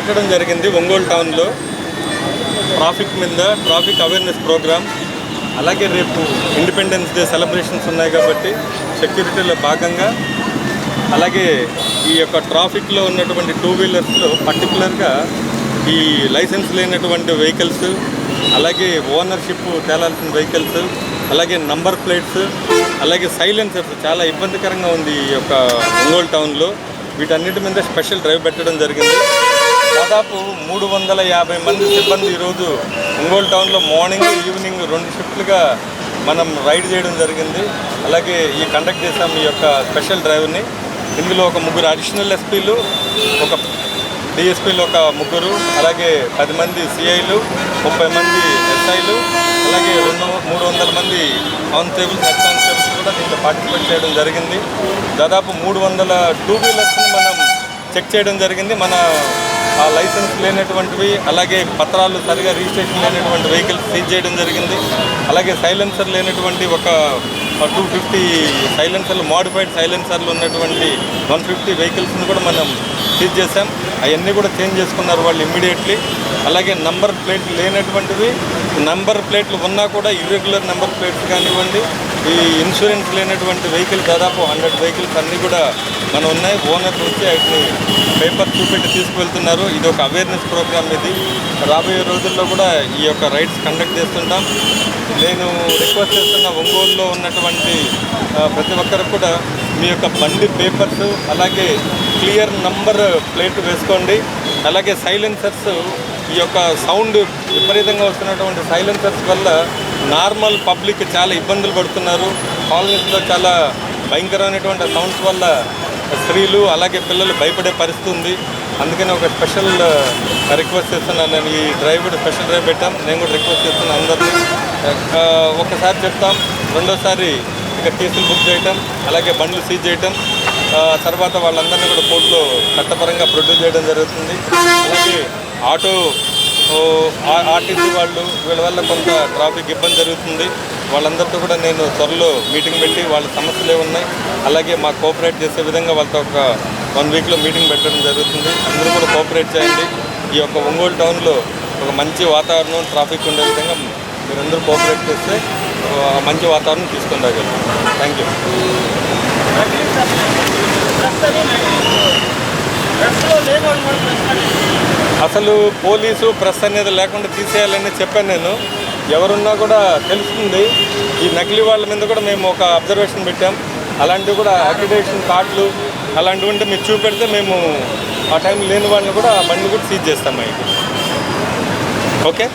పెట్టడం జరిగింది ఒంగోలు టౌన్లో ట్రాఫిక్ మీద ట్రాఫిక్ అవేర్నెస్ ప్రోగ్రామ్. అలాగే రేపు ఇండిపెండెన్స్ డే సెలబ్రేషన్స్ ఉన్నాయి కాబట్టి సెక్యూరిటీలో భాగంగా అలాగే ఈ యొక్క ట్రాఫిక్లో ఉన్నటువంటి టూ వీలర్స్లో పర్టికులర్గా ఈ లైసెన్స్ లేనటువంటి వెహికల్స్, అలాగే ఓనర్షిప్ తేలాల్సిన వెహికల్స్, అలాగే నంబర్ ప్లేట్స్, అలాగే సైలెన్సర్స్ చాలా ఇబ్బందికరంగా ఉంది ఈ యొక్క ఒంగోలు టౌన్లో. వీటన్నిటి మీద స్పెషల్ డ్రైవ్ పెట్టడం జరిగింది. దాదాపు 350 మంది సిబ్బంది ఈరోజు ఒంగోలు టౌన్లో మార్నింగ్ ఈవినింగ్ 2 షిఫ్ట్లుగా మనం రైడ్ చేయడం జరిగింది. అలాగే ఈ కండక్ట్ చేసాం ఈ యొక్క స్పెషల్ డ్రైవ్ని. ఇందులో ఒక 3 అడిషనల్ ఎస్పీలు, ఒక డిఎస్పీలు, ఒక 3, అలాగే 10 మంది సిఐలు, 30 మంది ఎస్ఐలు, అలాగే 300 మంది కానిస్టేబుల్స్, హెడ్ కానిస్టేబుల్స్ కూడా దీంట్లో పార్టిసిపేట్ చేయడం జరిగింది. దాదాపు 300 టూ వీలర్స్ని మనం చెక్ చేయడం జరిగింది. మన ఆ లైసెన్స్ లేనటువంటివి, అలాగే పత్రాలు సరిగా రిజిస్ట్రేషన్ లేనటువంటి వెహికల్స్ సీజ్ చేయడం జరిగింది. అలాగే సైలెన్సర్ లేనటువంటి ఒక 250 సైలెన్సర్లు, మోడిఫైడ్ సైలెన్సర్లు ఉన్నటువంటి 150 వెహికల్స్ని కూడా మనం సీజ్ చేసాం. అవన్నీ కూడా చేంజ్ చేసుకున్నారు వాళ్ళు ఇమ్మీడియట్లీ. అలాగే నంబర్ ప్లేట్లు లేనటువంటివి, నంబర్ ప్లేట్లు ఉన్నా కూడా ఇర్రెగ్యులర్ నెంబర్ ప్లేట్స్ కానివ్వండి, ఈ ఇన్సూరెన్స్ లేనటువంటి వెహికల్ దాదాపు 100 వెహికల్స్ అన్నీ కూడా మనం ఉన్నాయి. ఓనర్స్ వచ్చి వాటిని పేపర్ చూపెట్టి తీసుకువెళ్తున్నారు. ఇది ఒక అవేర్నెస్ ప్రోగ్రామ్. ఇది రాబోయే రోజుల్లో కూడా ఈ యొక్క రైడ్స్ కండక్ట్ చేస్తుంటాం. నేను రిక్వెస్ట్ చేస్తున్న ఒంగోలులో ఉన్నటువంటి ప్రతి ఒక్కరు కూడా మీ యొక్క బండి పేపర్స్, అలాగే క్లియర్ నంబర్ ప్లేట్ వేసుకోండి. అలాగే సైలెన్సర్స్, ఈ యొక్క సౌండ్ విపరీతంగా వస్తున్నటువంటి సైలెన్సర్స్ వల్ల నార్మల్ పబ్లిక్ చాలా ఇబ్బందులు పడుతున్నారు. కాలనీస్లో చాలా భయంకరమైనటువంటి సౌండ్స్ వల్ల స్త్రీలు అలాగే పిల్లలు భయపడే పరిస్థితి ఉంది. అందుకని ఒక స్పెషల్ రిక్వెస్ట్ చేస్తున్నాను. నేను ఈ డ్రైవ్ కూడా స్పెషల్ డ్రైవ్ పెట్టాం. నేను కూడా రిక్వెస్ట్ చేస్తున్నాను అందరినీ. ఒకసారి చెప్తాం, రెండోసారి ఇక కేసులు బుక్ చేయటం, అలాగే బండ్లు సీజ్ చేయటం, తర్వాత వాళ్ళందరినీ కూడా కోర్టులో చట్టపరంగా ప్రొడ్యూస్ చేయడం జరుగుతుంది. అలాగే ఆర్టీసీ వాళ్ళు వీళ్ళ వల్ల కొంత ట్రాఫిక్ ఇబ్బంది జరుగుతుంది. వాళ్ళందరితో కూడా నేను త్వరలో మీటింగ్ పెట్టి వాళ్ళ సమస్యలు ఏమున్నాయి, అలాగే మాకు కోఆపరేట్ చేసే విధంగా వాళ్ళతో ఒక 1 వీక్లో మీటింగ్ పెట్టడం జరుగుతుంది. అందరూ కూడా కోఆపరేట్ చేయండి. ఈ యొక్క ఒంగోలు టౌన్లో ఒక మంచి వాతావరణం, ట్రాఫిక్ ఉండే విధంగా మీరందరూ కోఆపరేట్ చేస్తే మంచి వాతావరణం తీసుకొని రాగలరు. Thank you. అసలు పోలీసు ప్రెస్ అనేది లేకుండా తీసేయాలని చెప్పాను నేను. ఎవరున్నా కూడా తెలుస్తుంది. ఈ నకిలీ వాళ్ళ మీద కూడా మేము ఒక అబ్జర్వేషన్ పెట్టాం. అలాంటివి కూడా అక్రిడేషన్ కార్డులు అలాంటివి ఉంటే మీరు చూపెడితే మేము ఆ టైం లేని వాళ్ళని కూడా బండి కూడా సీజ్ చేస్తాం. ఓకే.